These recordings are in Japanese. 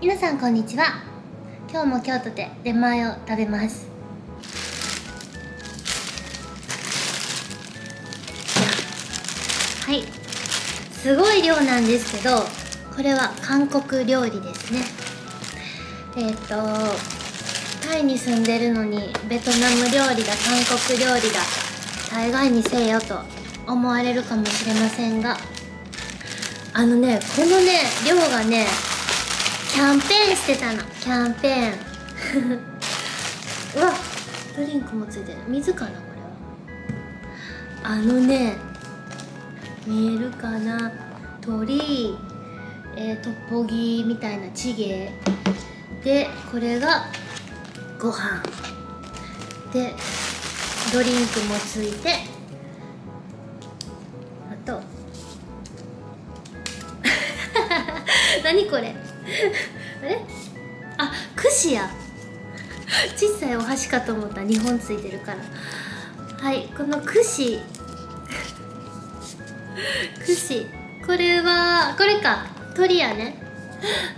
皆さんこんにちは。今日も京都で出前を食べます。はい、すごい量なんですけど、これは韓国料理ですね。タイに住んでるのにベトナム料理だ韓国料理だ大概にせよと思われるかもしれませんが、この量がね、キャンペーンしてたの。キャンペーンうわ、ドリンクもついてる。水かなこれは。見えるかな、鳥トッポギみたいなチゲで、これがご飯で、ドリンクもついて、あと何これあれ、あ、串や小さいお箸かと思った。2本ついてるから。はい、この串これか、鳥やね。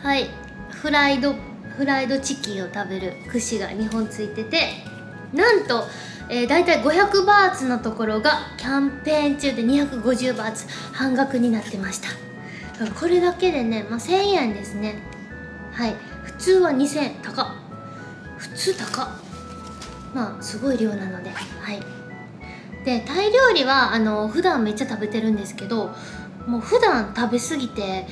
はい、フライドチキンを食べる串が2本ついてて、なんと、だいたい500バーツのところがキャンペーン中で250バーツ半額になってました。これだけでね、1000円ですね。はい、普通は2000円。高っ。普通高っ。すごい量なので。はい。で、タイ料理は普段めっちゃ食べてるんですけど、もう普段食べ過ぎて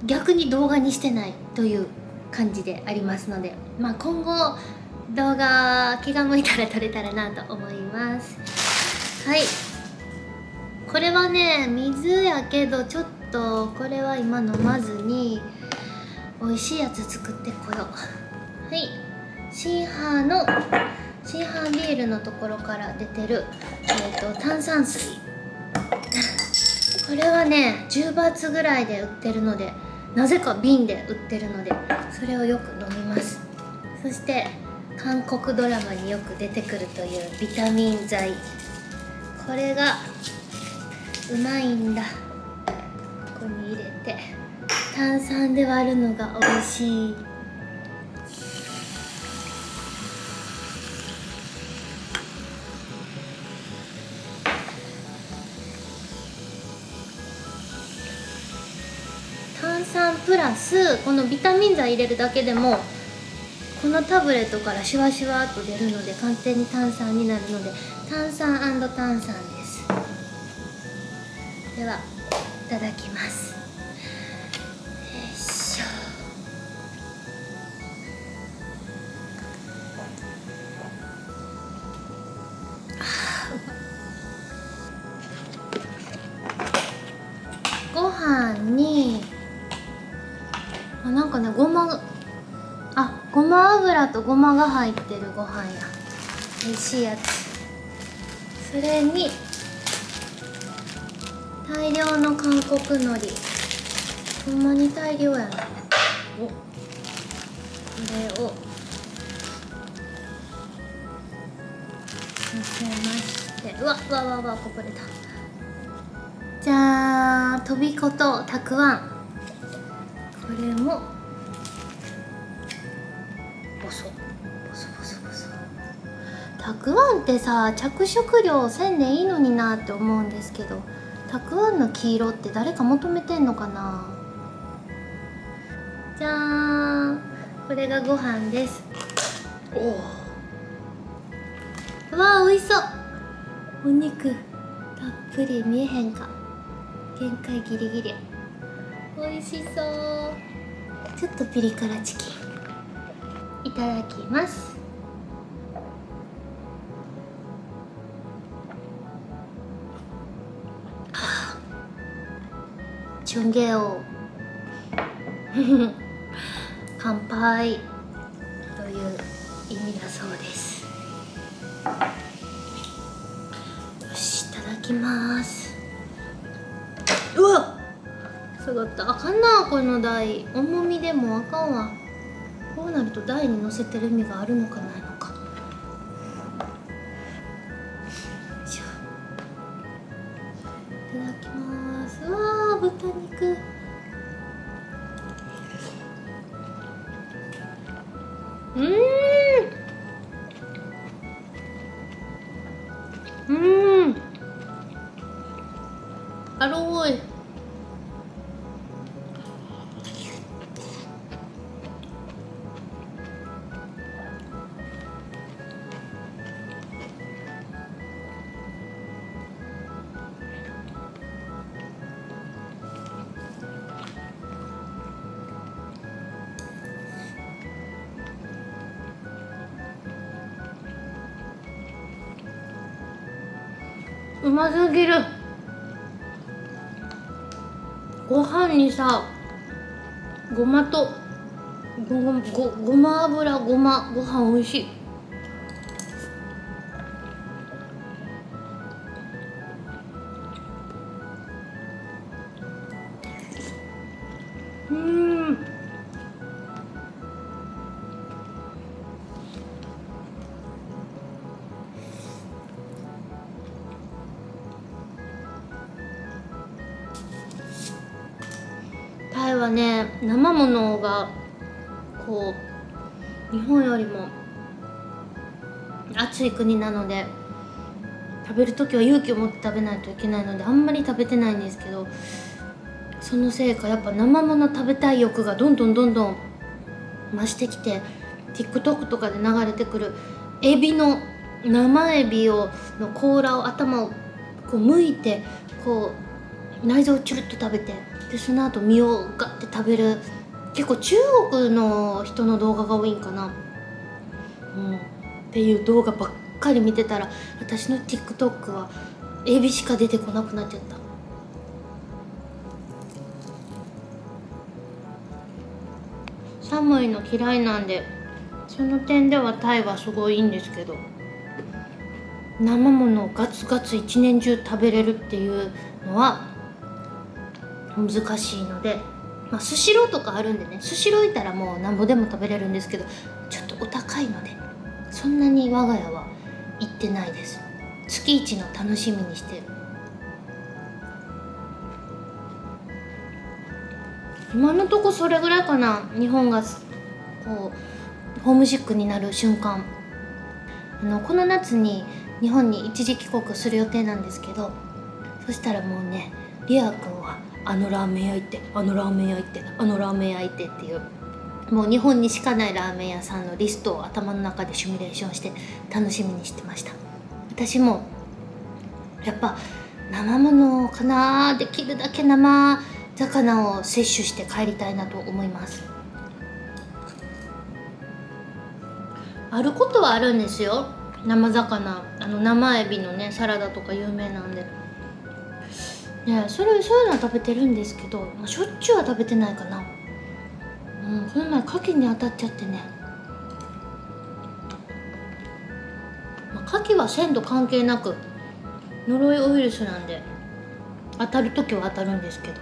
逆に動画にしてないという感じでありますので、今後動画気が向いたら撮れたらなと思います。はい、これはね、水やけどちょっとこれは今飲まずに美味しいやつ作ってこよう。はい、シンハービールのところから出てる、炭酸水これはね10バーツぐらいで売ってるので、なぜか瓶で売ってるのでそれをよく飲みます。そして韓国ドラマによく出てくるというビタミン剤、これがうまいんだ。ここに入れて炭酸で割るのが美味しい。炭酸プラスこのビタミン剤入れるだけでもこのタブレットからシュワシュワっと出るので完全に炭酸になるので、炭酸&炭酸です。では、いただきます。よいしょ。ご飯になんかね、ごま油とごまが入ってるご飯や。美味しいやつ。それに大量の韓国海苔、ほんまに大量やな。これをのせまして、うわこぼれた。じゃあ、とびことたくあん、これもボソたくあんってさ、着色料せんでいいのになって思うんですけど、たくあんの黄色って誰か求めてんのかな。じゃーん、これがご飯です。うわー、美味しそう。お肉たっぷり、見えへんか、限界ギリギリ。美味しそう。ちょっとピリ辛チキンいただきます。チュンゲオ乾杯という意味だそうです。よし、いただきます。うわっ、下がった。あかんな、この台。重みでもあかんわ。こうなると台に乗せてる意味があるのかないのか。いただきます。うわー、豚肉。うますぎる。ご飯にさ、ごまとごま油、ご飯美味しい。タイはね、生ものがこう日本よりも暑い国なので、食べる時は勇気を持って食べないといけないのであんまり食べてないんですけど、そのせいかやっぱ生もの食べたい欲がどんどん増してきて、 TikTok とかで流れてくる生エビの甲羅を、頭をこう剥いて、こう内臓をチュルッと食べて、でその後身をガッて食べる、結構中国の人の動画が多いんかな、っていう動画ばっかり見てたら、私の TikTok はエビしか出てこなくなっちゃった。寒いの嫌いなんで、その点ではタイはすごいいいんですけど、生ものをガツガツ一年中食べれるっていうのは難しいので、スシローとかあるんでね、スシローいたらもうなんぼでも食べれるんですけど、ちょっとお高いのでそんなに我が家は行ってないです。月一の楽しみにしてる。今のとこそれぐらいかな。日本がこうホームシックになる瞬間、この夏に日本に一時帰国する予定なんですけど、そしたらもうね、リア君はあのラーメン屋行って、あのラーメン屋行って、あのラーメン屋行ってっていう、もう日本にしかないラーメン屋さんのリストを頭の中でシミュレーションして楽しみにしてました。私もやっぱ生ものかな、できるだけ生魚を摂取して帰りたいなと思います。あることはあるんですよ、生魚、生エビのねサラダとか有名なんでね、そういうのは食べてるんですけど、しょっちゅうは食べてないかな。この前牡蠣に当たっちゃってね、牡蠣は鮮度関係なくノロイウイルスなんで当たる時は当たるんですけど、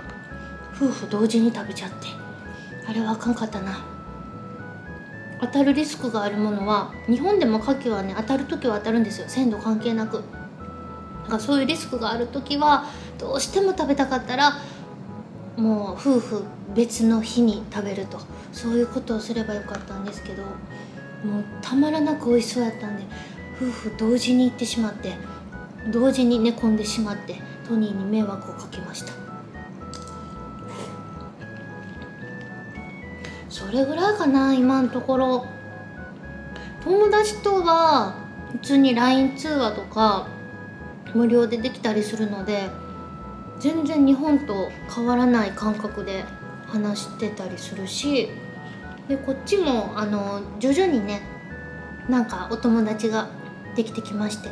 夫婦同時に食べちゃって、あれはあかんかったな。当たるリスクがあるものは、日本でも牡蠣はね当たる時は当たるんですよ、鮮度関係なく。だからそういうリスクがある時はどうしても食べたかったらもう夫婦別の日に食べると、そういうことをすればよかったんですけど、もうたまらなく美味しそうやったんで夫婦同時に行ってしまって、同時に寝込んでしまって、トニーに迷惑をかけました。それぐらいかな今のところ。友達とは普通に LINE 通話とか無料でできたりするので、全然日本と変わらない感覚で話してたりするし、でこっちも徐々にね、なんかお友達ができてきまして、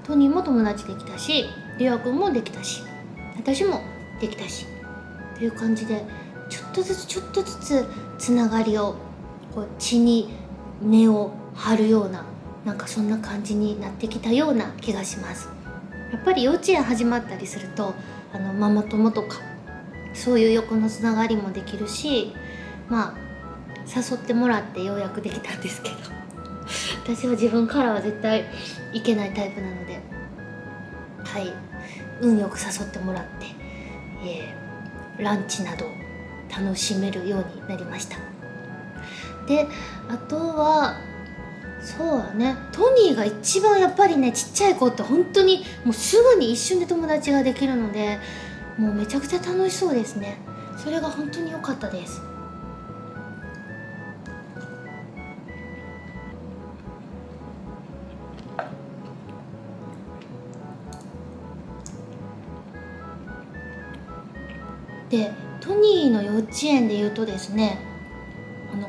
トニーも友達できたし、リア君もできたし、私もできたしっていう感じで、ちょっとずつつながりをこう血に根を張るような、なんかそんな感じになってきたような気がします。やっぱり幼稚園始まったりするとママ友とかそういう横のつながりもできるし、誘ってもらってようやくできたんですけど私は自分からは絶対いけないタイプなので、運よく誘ってもらって、ランチなど楽しめるようになりました。であとはそうだね、トニーが一番やっぱりね、ちっちゃい子って本当にもうすぐに一瞬で友達ができるので、もうめちゃくちゃ楽しそうですね。それが本当に良かったです。でトニーの幼稚園で言うとですね、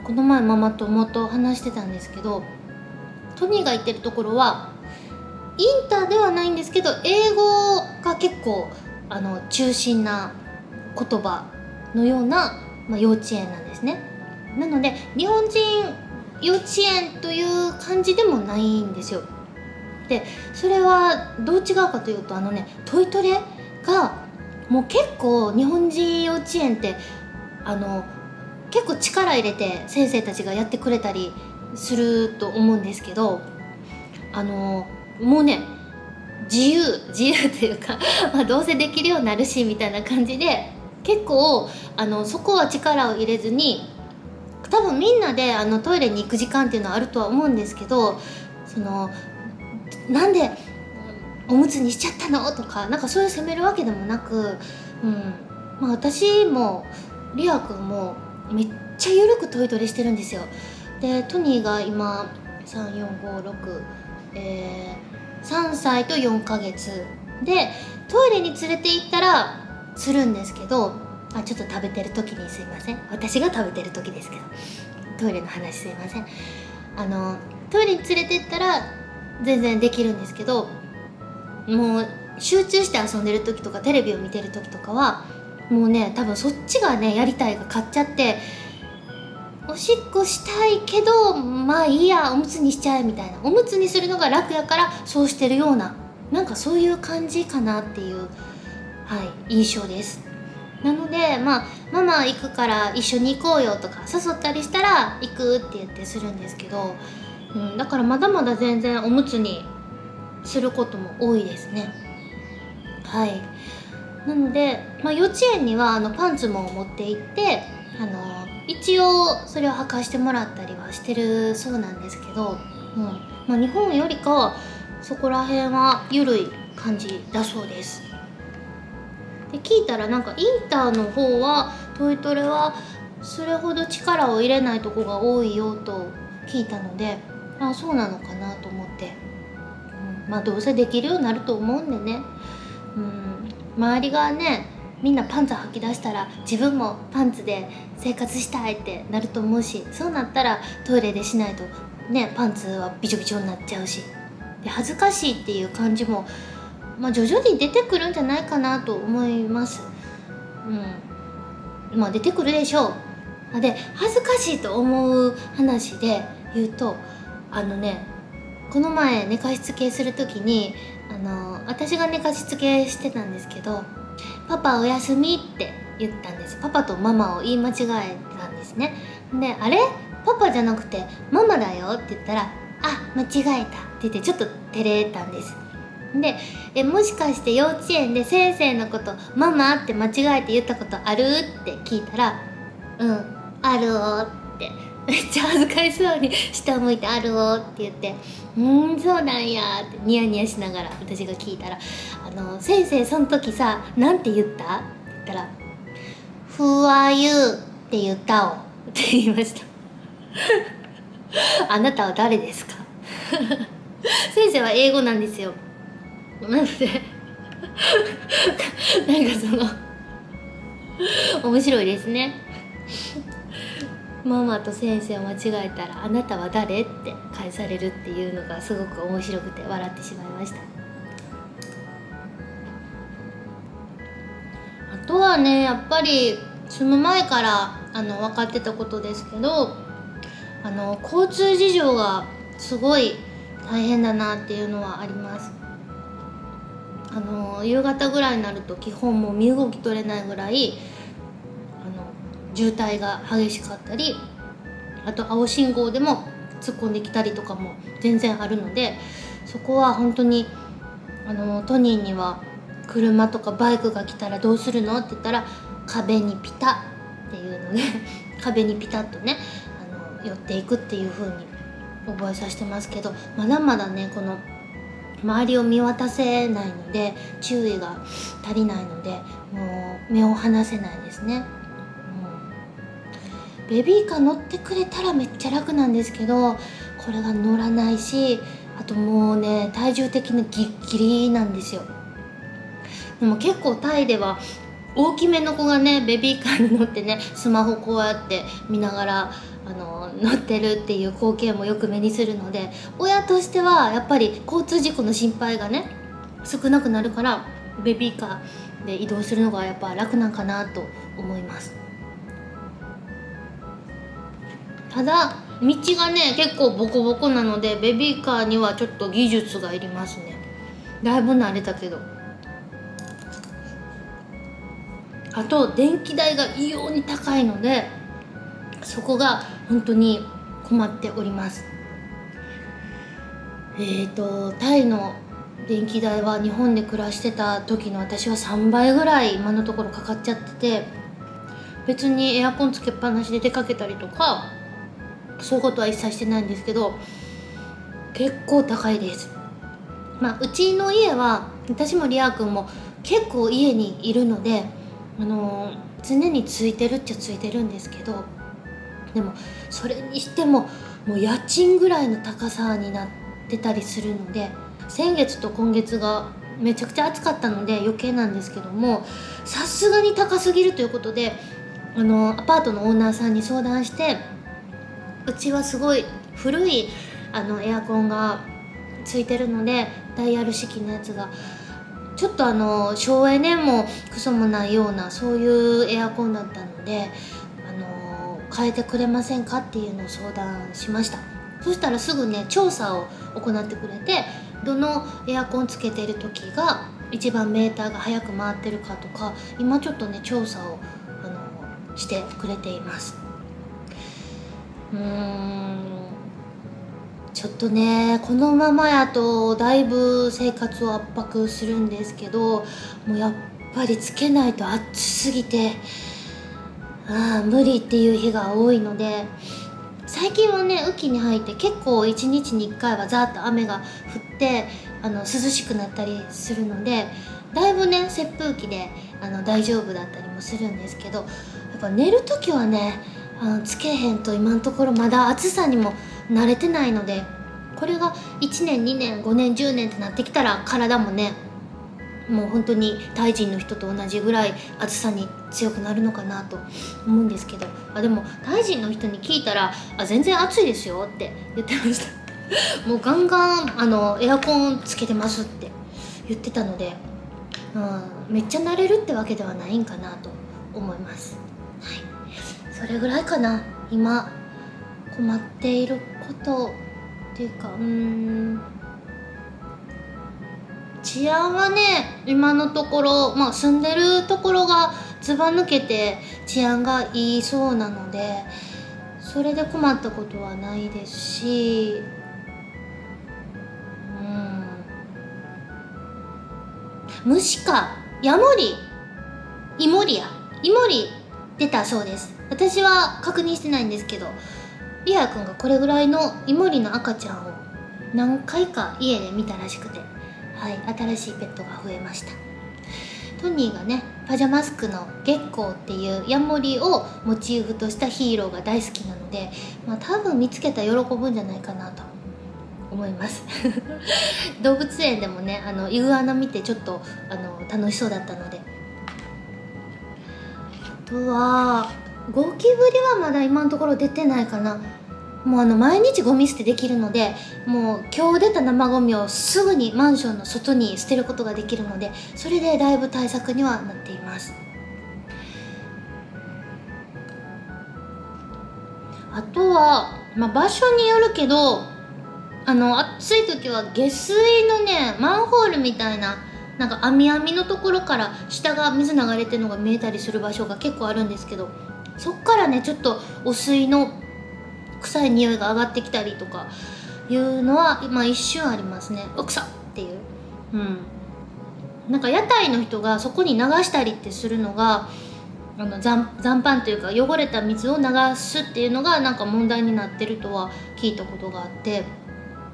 この前ママ友と話してたんですけど、トニーが行ってるところはインターではないんですけど、英語が結構中心な言葉のような、幼稚園なんですね。なので日本人幼稚園という感じでもないんですよ。でそれはどう違うかというと、トイトレがもう結構日本人幼稚園って結構力入れて先生たちがやってくれたりすると思うんですけど、もうね自由というかどうせできるようになるしみたいな感じで、結構そこは力を入れずに、多分みんなでトイレに行く時間っていうのはあるとは思うんですけど、なんでおむつにしちゃったのとか、なんかそういう責めるわけでもなく、私もリア君もめっちゃ緩くトイトレしてるんですよ。でトニーが今3456、3歳と4ヶ月で、トイレに連れて行ったらするんですけど、ちょっと食べてる時にすいません、私が食べてる時ですけど、トイレの話すいません。トイレに連れて行ったら全然できるんですけど、もう集中して遊んでる時とかテレビを見てる時とかはもうね、多分そっちがねやりたいが勝っちゃって、おしっこしたいけどまあいいやおむつにしちゃえみたいな、おむつにするのが楽やからそうしてるような、なんかそういう感じかなっていう、印象です。なのでママ行くから一緒に行こうよとか誘ったりしたら行くって言ってするんですけど、だからまだまだ全然おむつにすることも多いですね。なので、幼稚園にはパンツも持って行って一応それを履かしてもらったりはしてるそうなんですけど、日本よりかはそこら辺は緩い感じだそうです。で聞いたらなんかインターの方はトイトレはそれほど力を入れないとこが多いよと聞いたので、そうなのかなと思って、どうせできるようになると思うんでね、周りがねみんなパンツ履き出したら自分もパンツで生活したいってなると思うし、そうなったらトイレでしないとねパンツはびちょびちょになっちゃうし、で恥ずかしいっていう感じも徐々に出てくるんじゃないかなと思います。出てくるでしょう。で恥ずかしいと思う話で言うと、この前寝かしつけする時に私が寝かしつけしてたんですけど、パパおやすみって言ったんです。パパとママを言い間違えたんですね。であれパパじゃなくてママだよって言ったら、間違えたって言ってちょっと照れたんです。でもしかして幼稚園で先生のことママって間違えて言ったことあるって聞いたら、あるおってめっちゃ恥ずかしそうに下を向いてあるおって言って、そうなんやってニヤニヤしながら私が聞いたら、先生その時さなんて言ったって言ったら、Who are you? って言ったおって言いましたあなたは誰ですか先生は英語なんですよ。なのでなんか面白いですね。ママと先生を間違えたらあなたは誰って返されるっていうのがすごく面白くて笑ってしまいました。あとはねやっぱりその前から分かってたことですけど、交通事情がすごい大変だなっていうのはあります。夕方ぐらいになると基本もう身動き取れないぐらい渋滞が激しかったり、あと青信号でも突っ込んできたりとかも全然あるので、そこは本当にトニーには車とかバイクが来たらどうするのって言ったら、壁にピタっていうので壁にピタッとね寄っていくっていう風に覚えさせてますけど、まだまだねこの周りを見渡せないので注意が足りないので、もう目を離せないですね。ベビーカー乗ってくれたらめっちゃ楽なんですけど、これが乗らないし、あともうね体重的にギッギリなんですよ。でも結構タイでは大きめの子がねベビーカーに乗ってねスマホこうやって見ながら乗ってるっていう光景もよく目にするので、親としてはやっぱり交通事故の心配がね少なくなるからベビーカーで移動するのがやっぱ楽なんかなと思います。ただ道がね結構ボコボコなのでベビーカーにはちょっと技術がいりますね。だいぶ慣れたけど、あと電気代が異様に高いのでそこが本当に困っております。タイの電気代は日本で暮らしてた時の私は3倍ぐらい今のところかかっちゃってて、別にエアコンつけっぱなしで出かけたりとかそういうことは一切してないんですけど結構高いです。うちの家は私もリア君も結構家にいるので常についてるっちゃついてるんですけど、でもそれにしてももう家賃ぐらいの高さになってたりするので、先月と今月がめちゃくちゃ暑かったので余計なんですけども、さすがに高すぎるということでアパートのオーナーさんに相談して、うちはすごい古いエアコンがついてるのでダイヤル式のやつがちょっと省エネもクソもないようなそういうエアコンだったので変えてくれませんかっていうのを相談しました。そしたらすぐね調査を行ってくれて、どのエアコンつけてる時が一番メーターが早く回ってるかとか今ちょっとね調査をしてくれています。ちょっとねこのままやとだいぶ生活を圧迫するんですけど、もうやっぱりつけないと暑すぎて無理っていう日が多いので、最近はね雨季に入って結構1日に1回はザーッと雨が降って涼しくなったりするので、だいぶね扇風機で大丈夫だったりもするんですけど、やっぱ寝る時はねつけへんと今のところまだ暑さにも慣れてないので、これが1年2年5年10年ってなってきたら体もねもう本当にタイ人の人と同じぐらい暑さに強くなるのかなと思うんですけど、でもタイ人の人に聞いたら全然暑いですよって言ってましたもうガンガンエアコンつけてますって言ってたので、めっちゃ慣れるってわけではないんかなと思います。はい、それぐらいかな今困っていることっていうか、治安はね今のところ、住んでるところがずば抜けて治安がいいそうなのでそれで困ったことはないですし、虫かヤモリイモリ出たそうです。私は確認してないんですけど、リア君がこれぐらいのイモリの赤ちゃんを何回か家で見たらしくて、新しいペットが増えました。トニーがねパジャマスクの月光っていうヤモリをモチーフとしたヒーローが大好きなので、多分見つけたら喜ぶんじゃないかなと思います動物園でもねイグアナ見てちょっと楽しそうだったので。あとはゴキブリはまだ今のところ出てないかな。もう毎日ゴミ捨てできるので、もう今日出た生ゴミをすぐにマンションの外に捨てることができるので、それでだいぶ対策にはなっています。あとは、場所によるけど暑い時は下水のねマンホールみたいななんか網のところから下が水流れてるのが見えたりする場所が結構あるんですけど、そっからねちょっと汚水の臭い匂いが上がってきたりとかいうのは一瞬ありますね。うくさっていう、なんか屋台の人がそこに流したりってするのが残飯というか汚れた水を流すっていうのがなんか問題になってるとは聞いたことがあって、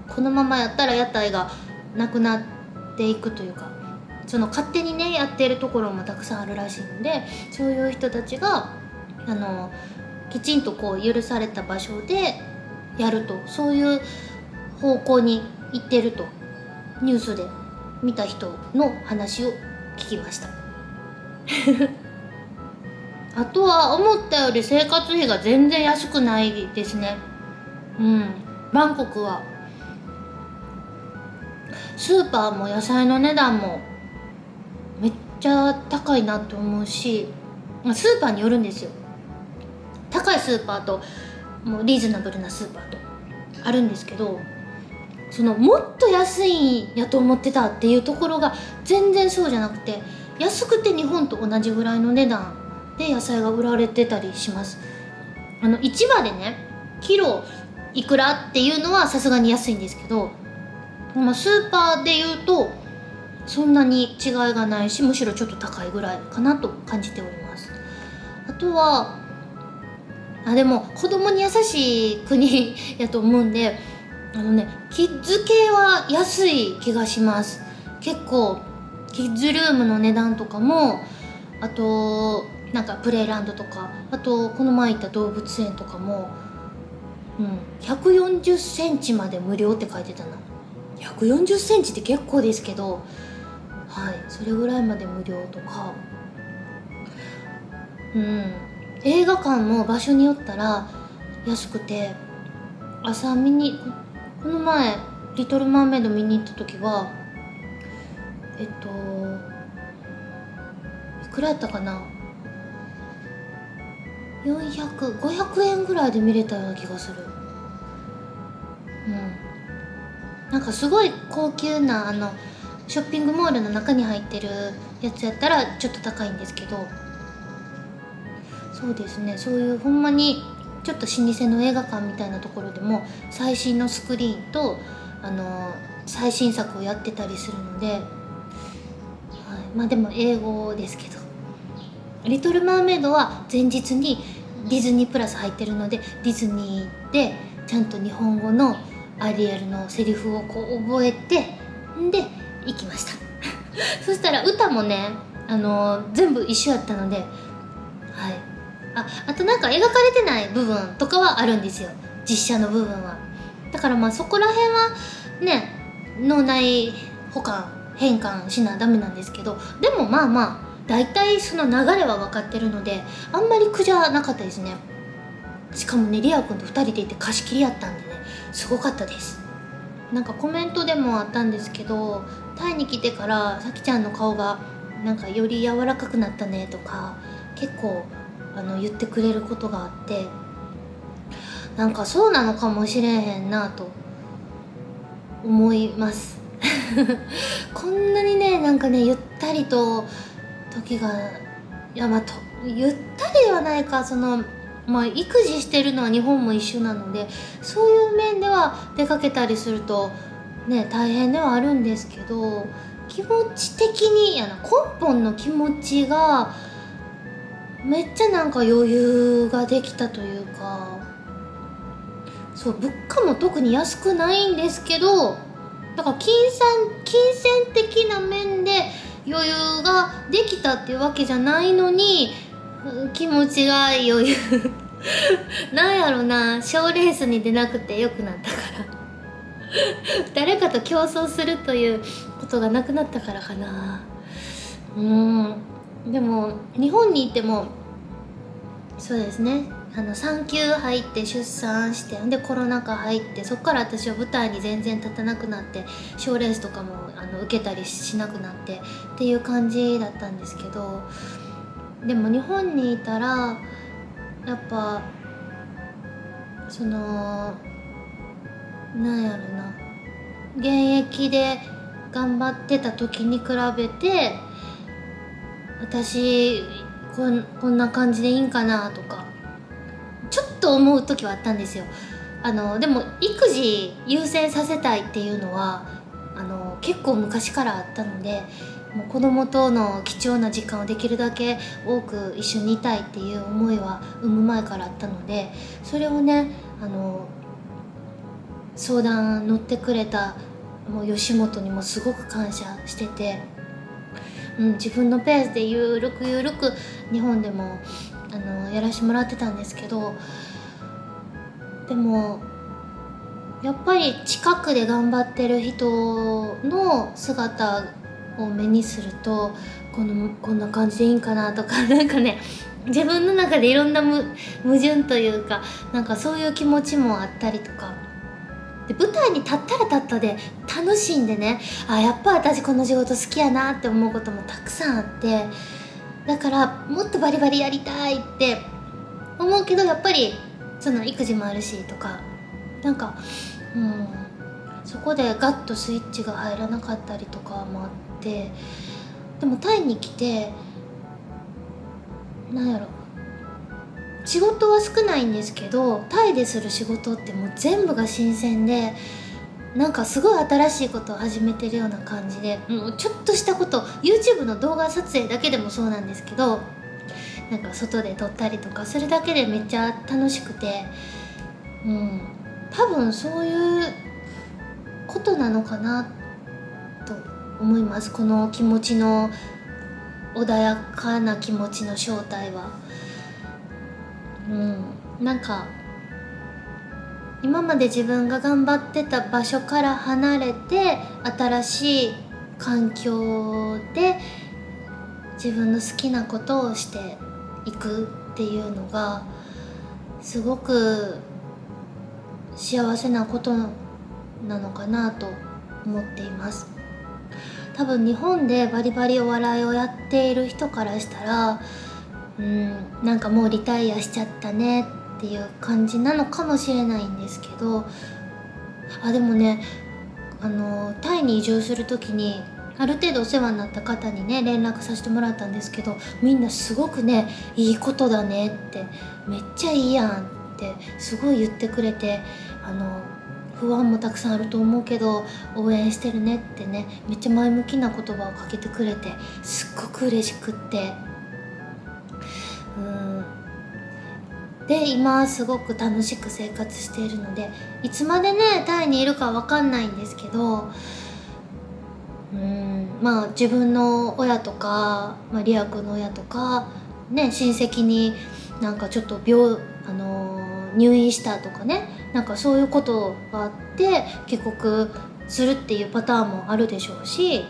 このままやったら屋台がなくなっていくというか、その勝手にねやってるところもたくさんあるらしいので、そういう人たちがきちんと許された場所でやると、そういう方向に行ってるとニュースで見た人の話を聞きましたあとは思ったより生活費が全然安くないですね。バンコクはスーパーも野菜の値段もめっちゃ高いなと思うし、スーパーによるんですよ。高いスーパーともうリーズナブルなスーパーとあるんですけど、そのもっと安いんやと思ってたっていうところが全然そうじゃなくて、安くて日本と同じぐらいの値段で野菜が売られてたりします。市場でねキロいくらっていうのはさすがに安いんですけど、スーパーでいうとそんなに違いがないし、むしろちょっと高いぐらいかなと感じております。あとはでも子供に優しい国やと思うんで、キッズ系は安い気がします。結構キッズルームの値段とかも、あとなんかプレイランドとか、あとこの前行った動物園とかも、140センチまで無料って書いてたな。140センチって結構ですけど、それぐらいまで無料とか、映画館も場所によったら安くて、朝この前リトルマーメイド見に行った時はいくらやったかな、500円ぐらいで見れたような気がする。なんかすごい高級なショッピングモールの中に入ってるやつやったらちょっと高いんですけど、そうですね、そういうほんまにちょっと老舗の映画館みたいなところでも最新のスクリーンと最新作をやってたりするので、でも英語ですけど、リトルマーメイドは前日にディズニープラス入ってるので、ディズニーでちゃんと日本語のアリエルのセリフをこう覚えてで行きましたそしたら歌もね全部一緒やったので、あとなんか描かれてない部分とかはあるんですよ、実写の部分は。だからそこら辺はね脳内補完変換しなダメなんですけど、でも大体その流れは分かってるのであんまり苦じゃなかったですね。しかもねリア君と2人でいて貸し切りやったんでね、すごかったです。なんかコメントでもあったんですけど、タイに来てからさきちゃんの顔がなんかより柔らかくなったねとか結構言ってくれることがあって、なんかそうなのかもしれへんなと思いますこんなにねなんかねゆったりと時がゆったりではないか、育児してるのは日本も一緒なので、そういう面では出かけたりするとね大変ではあるんですけど、気持ち的に根本の気持ちがめっちゃなんか余裕ができたというか、そう物価も特に安くないんですけど、だから金銭的な面で余裕ができたっていうわけじゃないのに気持ちが余裕なんやろな、賞レースに出なくてよくなったから誰かと競争するということがなくなったからかな。でも日本にいてもそうですね、産休入って出産して、でコロナ禍入って、そこから私は舞台に全然立たなくなって賞レースとかも受けたりしなくなってっていう感じだったんですけど、でも日本にいたらやっぱなんやろな、現役で頑張ってた時に比べて私こんな感じでいいんかなとかちょっと思う時はあったんですよ。でも育児優先させたいっていうのは結構昔からあったので、もう子供との貴重な時間をできるだけ多く一緒にいたいっていう思いは産む前からあったので、それをね相談乗ってくれたもう吉本にもすごく感謝してて、自分のペースでゆるく日本でもやらしてもらってたんですけど、でもやっぱり近くで頑張ってる人の姿を目にするとこんな感じでいいんかなとかなんかね自分の中でいろんな矛盾というか、なんかそういう気持ちもあったりとかで、舞台に立ったら立ったで楽しいんでね、やっぱ私この仕事好きやなって思うこともたくさんあって、だからもっとバリバリやりたいって思うけど、やっぱりその育児もあるしとか、なんかそこでガッとスイッチが入らなかったりとかもあって、でもタイに来てなんやろ、仕事は少ないんですけど、タイでする仕事ってもう全部が新鮮で、なんかすごい新しいことを始めてるような感じで、もうちょっとしたこと YouTube の動画撮影だけでもそうなんですけど、なんか外で撮ったりとかするだけでめっちゃ楽しくて、多分そういうことなのかなと思います。この気持ちの穏やかな気持ちの正体は。なんか今まで自分が頑張ってた場所から離れて新しい環境で自分の好きなことをしていくっていうのがすごく幸せなことなのかなと思っています。多分日本でバリバリお笑いをやっている人からしたらなんかもうリタイアしちゃったねっていう感じなのかもしれないんですけど、でもね、タイに移住する時にある程度お世話になった方にね連絡させてもらったんですけど、みんなすごくねいいことだねって、めっちゃいいやんってすごい言ってくれて、不安もたくさんあると思うけど応援してるねってね、めっちゃ前向きな言葉をかけてくれてすっごく嬉しくって、で今すごく楽しく生活しているので、いつまでねタイにいるかわかんないんですけど、自分の親とか、リア君の親とかね、親戚になんかちょっと入院したとかね、なんかそういうことがあって帰国するっていうパターンもあるでしょうし、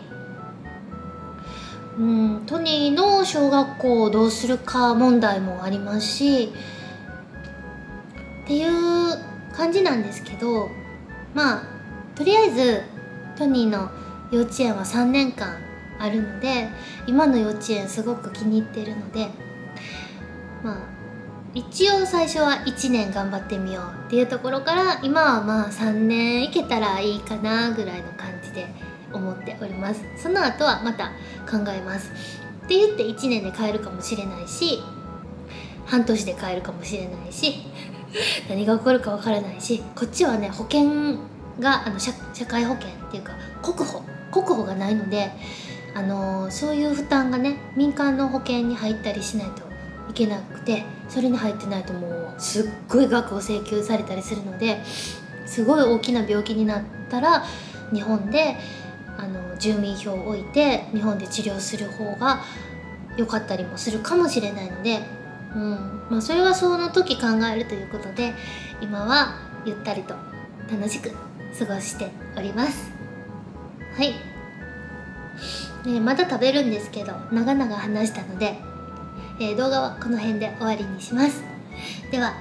トニーの小学校をどうするか問題もありますしっていう感じなんですけど、とりあえずトニーの幼稚園は3年間あるので、今の幼稚園すごく気に入っているので、一応最初は1年頑張ってみようっていうところから、今は3年いけたらいいかなぐらいの感じで思っております。その後はまた考えますって言って1年で帰るかもしれないし、半年で帰るかもしれないし何が起こるかわからないし、こっちはね保険が社会保険っていうか国保がないので、そういう負担がね民間の保険に入ったりしないといけなくて、それに入ってないともうすっごい額を請求されたりするので、すごい大きな病気になったら日本で住民票を置いて日本で治療する方が良かったりもするかもしれないので、それはその時考えるということで、今はゆったりと楽しく過ごしております。はい、まだ食べるんですけど長々話したので、動画はこの辺で終わりにします。では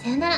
さよなら。